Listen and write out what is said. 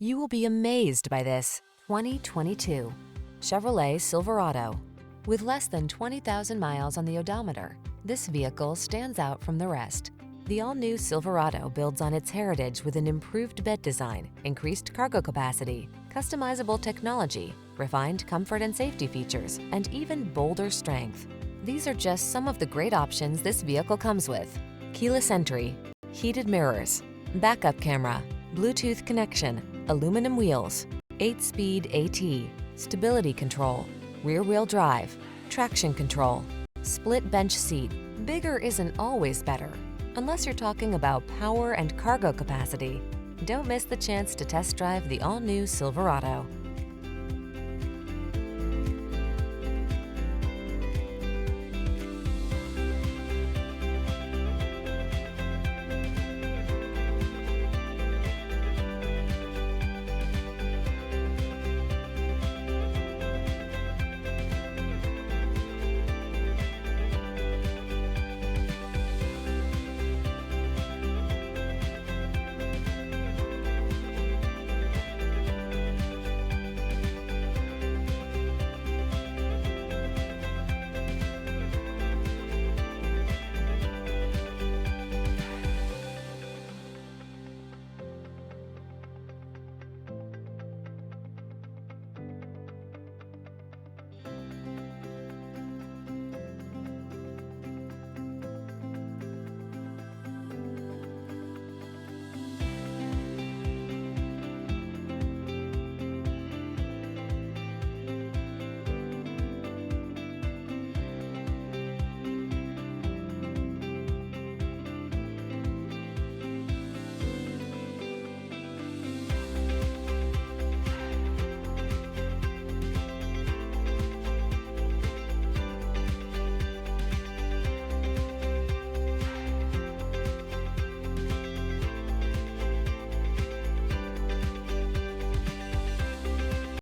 You will be amazed by this 2022 Chevrolet Silverado. With less than 20,000 miles on the odometer, this vehicle stands out from the rest. The all-new Silverado builds on its heritage with an improved bed design, increased cargo capacity, customizable technology, refined comfort and safety features, and even bolder strength. These are just some of the great options this vehicle comes with: keyless entry, heated mirrors, backup camera, Bluetooth connection, aluminum wheels, 8-speed AT, stability control, rear-wheel drive, traction control, split bench seat. Bigger isn't always better, unless you're talking about power and cargo capacity. Don't miss the chance to test drive the all-new Silverado.